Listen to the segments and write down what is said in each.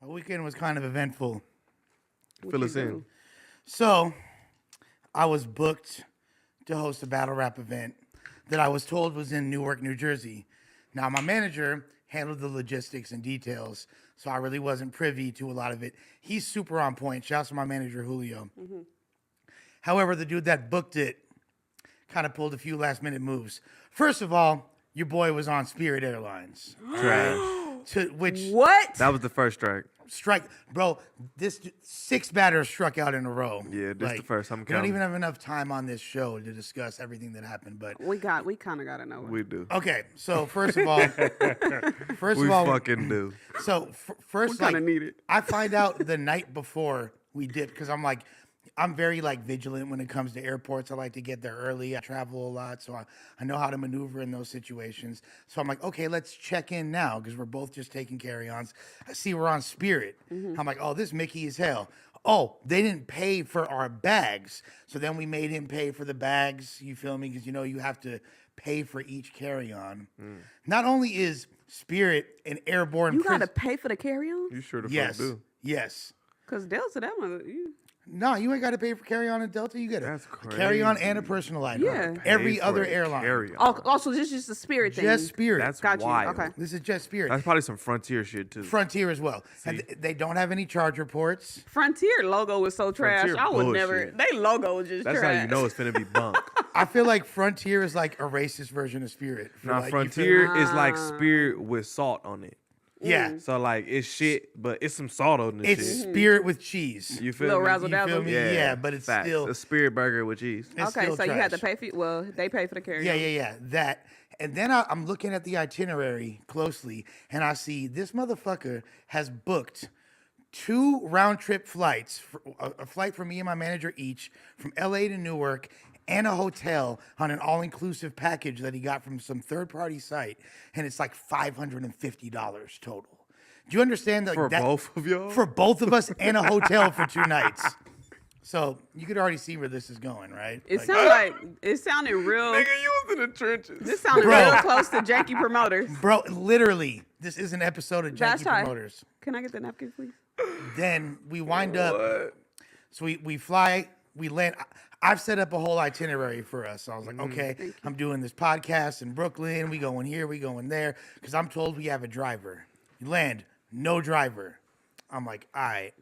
My weekend was kind of eventful. Fill us in. So, I was booked to host a battle rap event that I was told was in Newark, New Jersey. Now, my manager handled the logistics and details, so I really wasn't privy to a lot of it. He's super on point. Shouts to my manager, Julio. Mm-hmm. However, the dude that booked it kind of pulled a few last-minute moves. First of all, your boy was on Spirit Airlines. Trash. What? That was the first strike. Bro, this 6 batters struck out in a row. Yeah, this the first. I'm We don't counting. even have enough time on this show to discuss everything that happened, but We kind of got to know. We do. okay. So first of all, We fucking do. So first, We kinda need it. I find out the night before we dip because I'm very vigilant when it comes to airports. I like to get there early. I travel a lot, so I know how to maneuver in those situations. So I'm like, okay, let's check in now because we're both just taking carry-ons. I see we're on Spirit. I'm like, oh, this Mickey is hell. Oh, they didn't pay for our bags. So then we made him pay for the bags. You feel me? Because you have to pay for each carry-on. Not only is Spirit an airborne You got to pay for the carry-on? You sure the yes, fuck do. yes. Because Delta, that one, No, you ain't got to pay for carry-on in Delta. You get That's a carry-on crazy. and a personal item. Yeah. Every Pay for other a airline. carry-on. also this is just a Spirit thing. Just Spirit. That's Got you. wild. Okay. This is just Spirit. That's probably some Frontier shit too. Frontier as well. And they don't have any charge reports. Frontier logo is so trash. Frontier I would bullshit. never. They logo is just That's trash. how you know it's finna be bunk. I feel like Frontier is like a racist version of Spirit. For Now you feel Frontier me? is like Spirit with salt on it. Yeah. So it's shit, but it's some salt on this It's shit. Spirit with cheese. You feel Little me? razzle You feel dazzle. me? Yeah, but it's Facts. still a Spirit burger with cheese. it's Okay, still so you had to trash. pay for they pay for the carry-on. Yeah. That. And then I'm looking at the itinerary closely, and I see this motherfucker has booked 2 round-trip flights, a flight for me and my manager each, from LA to Newark, and a hotel on an all-inclusive package that he got from some third-party site, and it's like $550 total. Do you understand that? For both of y'all? For both of us and a hotel for 2 nights. So you could already see where this is going, right? It sounded real. Nigga, you was in the trenches. This sounded Bro. real close to Janky Promoters. Bro, literally, this is an episode of That's Janky right. Promoters. Can I get the napkin, please? Then we wind up. So we fly, we land. I've set up a whole itinerary for us. So I was like, okay, I'm doing this podcast in Brooklyn. We going here, we going there. Because I'm told we have a driver. You land, no driver. I'm like, all right.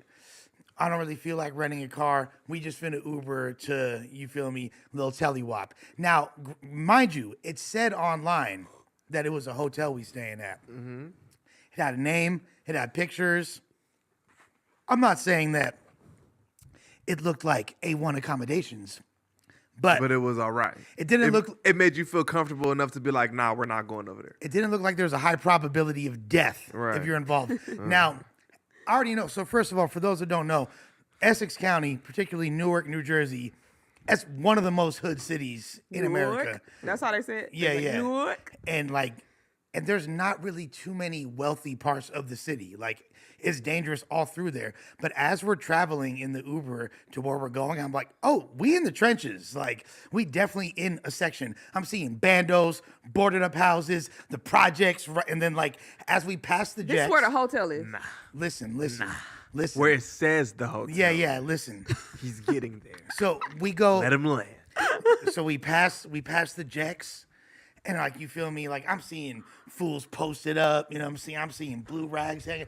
I don't really feel like renting a car. We just finna Uber to, you feel me, little tellywop. Now, mind you, it said online that it was a hotel we staying at. It had a name. It had pictures. I'm not saying that it looked like A1 accommodations, but But it was all right. It didn't look- It made you feel comfortable enough to be like, nah, we're not going over there. it didn't look like there was a high probability of death Right. if you're involved. Now, I already know. So first of all, for those that don't know, Essex County, particularly Newark, New Jersey, that's one of the most hood cities in America. That's how they said. Yeah, They yeah. Newark. And there's not really too many wealthy parts of the city. Like, it's dangerous all through there. But as we're traveling in the Uber to where we're going, I'm like, oh, we in the trenches. Like, we definitely in a section. I'm seeing bandos, boarded up houses, the projects, right? And then as we pass the This jets. is where the hotel is. Listen. Where it says the hotel. Yeah, listen. He's getting there. So we go. Let him land. So we pass the jacks, and you feel me, I'm seeing fools posted up, I'm seeing blue rags hanging.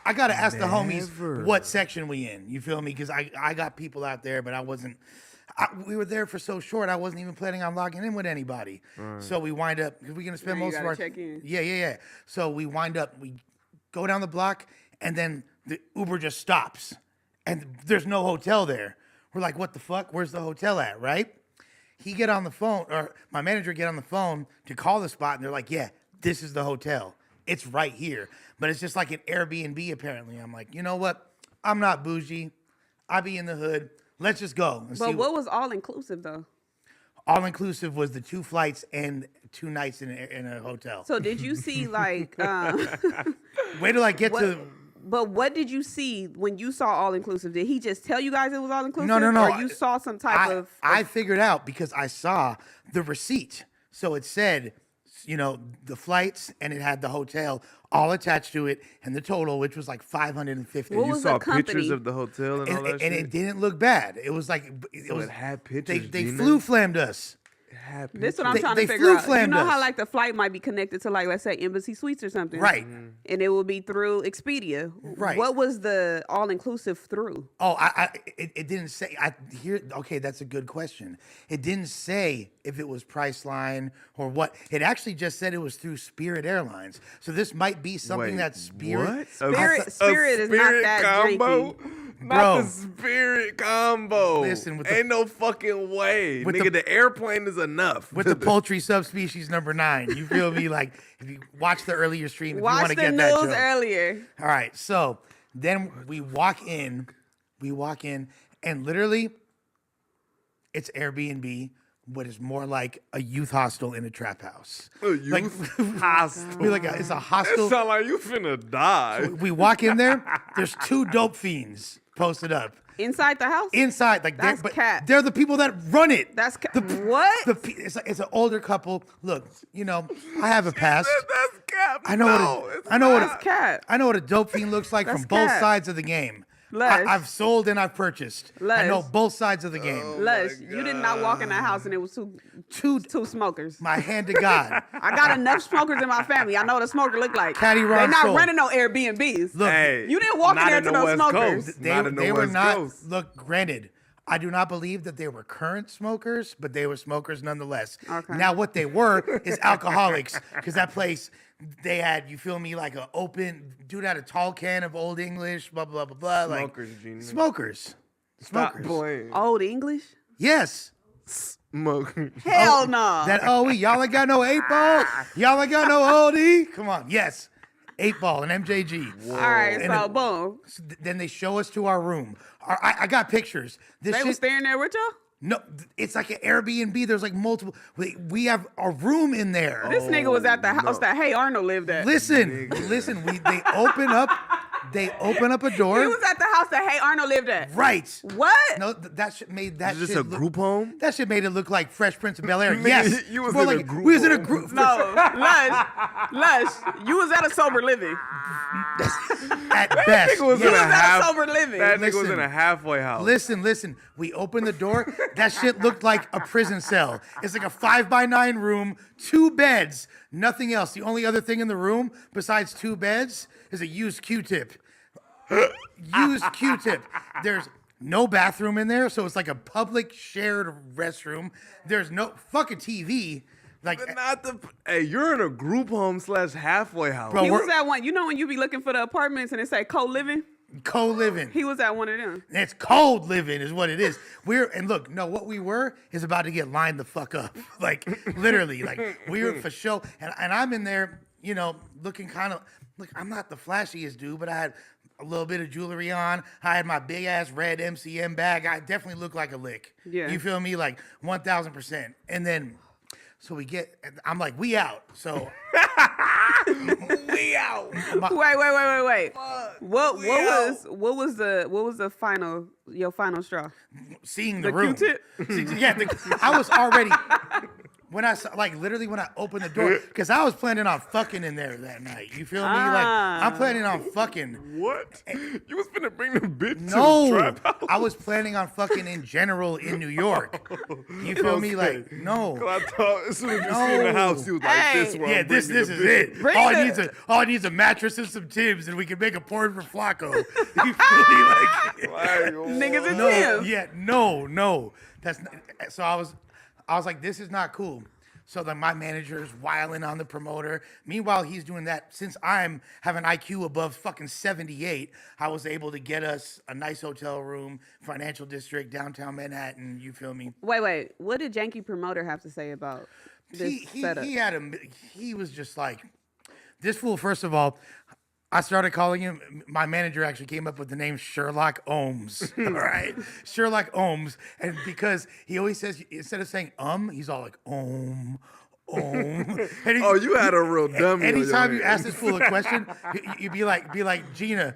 I gotta ask the homies Never. what section we in, you feel me, because I got people out there, but I wasn't. We were there for so short, I wasn't even planning on logging in with anybody. So we wind up, because we're gonna spend Now you most of gotta our check in. Yeah. So we wind up, we go down the block, and then the Uber just stops, and there's no hotel there. We're like, what the fuck? Where's the hotel at, right? He get on the phone, or my manager get on the phone to call the spot, and they're like, yeah, this is the hotel. It's right here. But it's just like an Airbnb, apparently. I'm like, you know what? I'm not bougie. I be in the hood. Let's just go. And But see what was all inclusive though? all inclusive was the 2 flights and 2 nights in a hotel. So did you see Wait till I get to. But what did you see when you saw all inclusive? Did he just tell you guys it was all inclusive? No. Or you saw some type of I figured out because I saw the receipt. So it said, the flights, and it had the hotel all attached to it, and the total, which was like $550. What You was saw the company? pictures of the hotel and all that and shit? it didn't look bad. It was like It had pictures, They Gina. flew flammed us. It had This is what pictures. I'm They- trying they to figure out. You flammed know how us. like the flight might be connected to like let's say Embassy Suites or something, Right. And it will be through Expedia. Right. What was the all inclusive through? Oh, it didn't say. Okay, that's a good question. It didn't say if it was Priceline or what. It actually just said it was through Spirit Airlines. So this might be something Wait, that Spirit. what? Spirit is not that combo? janky. Not Bro. the Spirit combo. Listen, with ain't no fucking way, with nigga. The airplane is enough. With the poultry subspecies number 9, you feel me? Like if you watch the earlier stream, if you want Watch to the get that news joke. earlier. All right, so then we walk in, and literally, it's Airbnb, but it's more like a youth hostel in a trap house. A youth hostel. It's a It hostel. sound like you finna die. We walk in there. There's 2 dope fiends posted up Inside the house? inside. Like That's but cap. they're the people that run it. That's what? It's an older couple. Look, I have a past. That's cap. I know No, what it's I know what That's cap. I know what a dope fiend looks like That's from both cap. sides of the game. Lush. I've sold and I've purchased. I know Lush. both sides of the game. Lush, you did not walk in that house and it was Two, two smokers. my hand to God. I got enough smokers in my family. I know what a smoker look like. Caddy They're Ron not sold. running no Airbnbs. Look, Hey, You didn't walk in not there to the those West smokers. Coast. they, Not in the they were West not. Coast. Look, granted, I do not believe that they were current smokers, but they were smokers nonetheless. Okay. Now, what they were is alcoholics, because that place, they had, you feel me, like an open, dude had a tall can of Old English, blah, blah, blah, blah. Smokers, Gina. Smokers. Stop Smokers. playing. Old English? Yes. Smokers. Hell no. That OE, y'all ain't got no 8-ball? Y'all ain't got no OD? Come on, yes. 8-ball and MJG. All right, And so it- boom. Then they show us to our room. I got pictures. This They shit, was staying there with y'all? no, it's like an Airbnb. There's like multiple. We have a room in there. This nigga was at the house that Hey Arnold lived at. Listen. They open up. They open up a door. He was at the house that Hey Arnold lived at. Right. What? No, that shit made that. Is this shit a look- group home? That shit made it look like Fresh Prince of Bel Air. Yes, you was More in a like, group We was in a home. group. No, Lush, you was at a sober living. At best. Nigga was You in was a at half. a sober living. That nigga was Listen. in a halfway house. Listen. We opened the door. That shit looked like a prison cell. It's like a 5x9 room, 2 beds, nothing else. The only other thing in the room besides 2 beds is a used Q-tip. Used Q-tip. There's no bathroom in there, so it's like a public shared restroom. There's no fucking TV. Like, But not the. Hey, you're in a group home / halfway house. Bro, He we're was at one. You know when you be looking for the apartments and it say co-living? co-living. He was at one of them. It's cold living is what it is. What we were is about to get lined the fuck up. Like literally, like we were for show. And I'm in there, looking kind of, look, I'm not the flashiest dude, but I had a little bit of jewelry on. I had my big ass red MCM bag. I definitely look like a lick. Yeah. You feel me? Like 1000%. And then, so I'm like, we out. So We out. Wait. What we out. was the final your final straw? seeing the The room. Q-tip? I was already when I saw, literally when I opened the door, because I was planning on fucking in there that night. You feel me? Like I'm planning on fucking. What? You was finna bring the bitch to the No, trap house? I was planning on fucking in general in New York. You feel me? Okay. Like no. 'Cause I thought as soon as you see in the No. house, you was like, Hey. this where Yeah, I'm this bringing is the bitch. it. Bring All the- I need is a mattress and some Timbs, and we can make a porn for Flacco. You feel me? Like Like, Niggas in what? Tim's. yeah, no. That's not, so I was like, this is not cool. So then my manager is wiling on the promoter. Meanwhile, he's doing that. Since I'm have an IQ above fucking 78, I was able to get us a nice hotel room, financial district, downtown Manhattan. You feel me? Wait. What did Janky Promoter have to say about this setup? He was just like, this fool. First of all, I started calling him. My manager actually came up with the name Sherlock Ohms. All right, Sherlock Ohms, and because he always says, instead of saying he's all like Ohm. And he- Oh, you had a real dummy. on your Anytime you hands. ask this fool a question, you be like, Gina,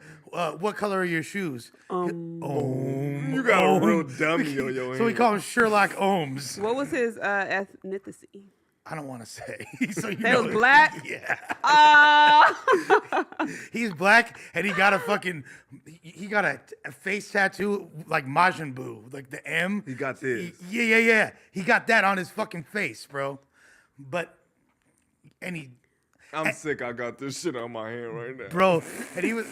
what color are your shoes? You got a real dummy on your hands. So we call him Sherlock Ohms. What was his ethnicity? I don't want to say. So you They know, was black? Yeah. Oh. He's black, and he got a face tattoo like Majin Buu, like the M. He got this. Yeah. He got that on his fucking face, bro. I'm sick. I got this shit on my hand right now. Bro, and he was.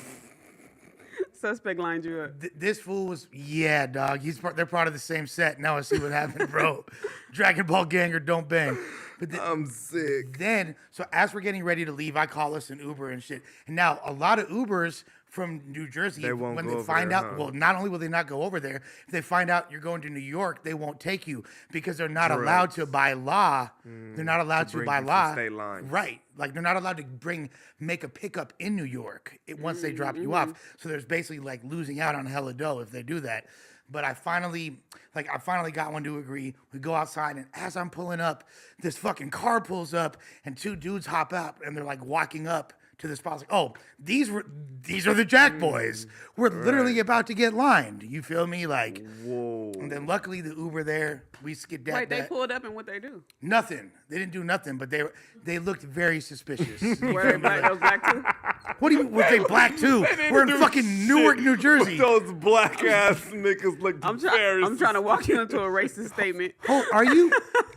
Suspect lined you up. This fool was, yeah, dog. They're part of the same set. Now I see what happened, bro. Dragon Ball gang or don't bang. But I'm sick. Then, so as we're getting ready to leave, I call us an Uber and shit. And now a lot of Ubers from New Jersey, They won't when go they over find there, out, huh? well, not only will they not go over there, if they find out you're going to New York, they won't take you because they're not allowed to by law. They're not allowed to bring by you from law. state lines. Right. Like they're not allowed to make a pickup in New York once they drop you off. So there's basically like losing out on hella dough if they do that. But I finally got one to agree. We go outside, and as I'm pulling up, this fucking car pulls up, and two dudes hop up, and they're like walking up to the spot. I was like, oh, these are the Jack Boys. We're literally about to get lined. You feel me? Like, Whoa. and then luckily the Uber there, we skedaddled. Wait, they pulled up and what they do? Nothing. They didn't do nothing, but they looked very suspicious. Were they black? Those black too? What do you mean? Was they black too? We're in fucking Newark, New Jersey. Those black ass niggas look I'm very trying to walk you into a racist statement. Oh, are you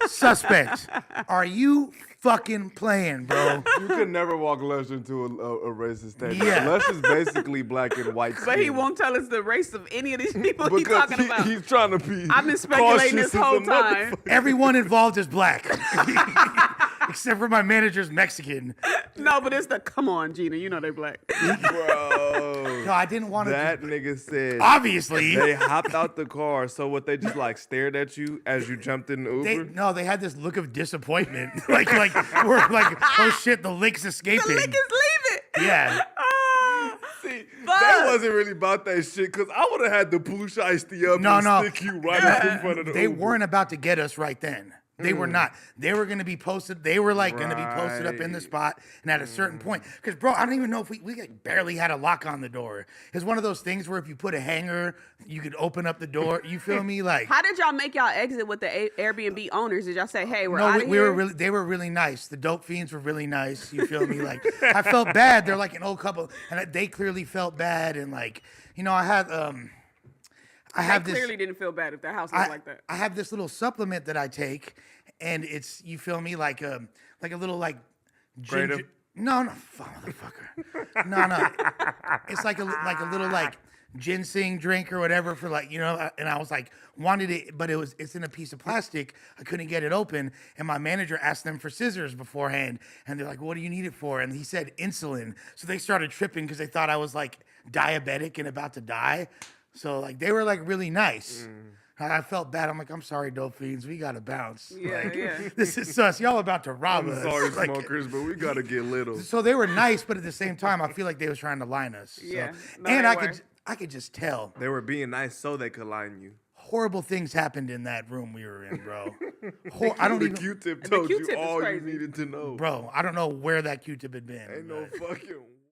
suspect? Are you fucking playing, bro? You could never walk Lush into a racist statement. Yeah. Lush is basically black and white skin. But he won't tell us the race of any of these people he's because talking about. he's trying to be I've been speculating this cautious as a whole time. motherfucker. Everyone involved is black, except for my manager's Mexican. No, but it's the come on, Gina. You know they black. Bro. No, I didn't want to. That nigga said Obviously, they hopped out the car. So what, they just like stared at you as you jumped in the Uber? they had this look of disappointment, like we're like, oh shit, the link's escaping. The lick is leaving. Yeah. See, Fuck. that wasn't really about that shit, because I would have had the blue shiesty up and stick you right up in front of the They Uber. weren't about to get us right then. They were not. They were going to be posted. They were like going to be posted up in the spot. And at a certain point, because bro, I don't even know if we like barely had a lock on the door. It's one of those things where if you put a hanger, you could open up the door. You feel me? Like, How did y'all make y'all exit with the Airbnb owners? Did y'all say, "Hey, we're no, out of we here"? were really. They were really nice. The dope fiends were really nice. You feel me? Like, I felt bad. They're like an old couple, and they clearly felt bad. And like, you know, I have this. Clearly didn't feel bad if their house was like that. I have this little supplement that I take, and it's, you feel me, like a little like ginger. Kratom? No, motherfucker. No. It's like a little like ginseng drink or whatever for like, you know. And I was like, wanted it, but it's in a piece of plastic. I couldn't get it open, and my manager asked them for scissors beforehand, and they're like, "What do you need it for?" And he said insulin. So they started tripping because they thought I was like diabetic and about to die. So like they were like really nice. I felt bad. I'm like, I'm sorry, dope fiends. We gotta bounce. Yeah, Like, yeah. This is sus. Y'all about to rob I'm us. sorry, Like, smokers, but we gotta get little. so they were nice, but at the same time, I feel like they was trying to line us. So- Yeah. No, and they I could just tell They were being nice so they could line you. horrible things happened in that room we were in, bro. I don't The even, Q-tip told Q-tip you is all crazy. you needed to know. bro. I don't know where that Q-tip had been. Ain't no but- fucking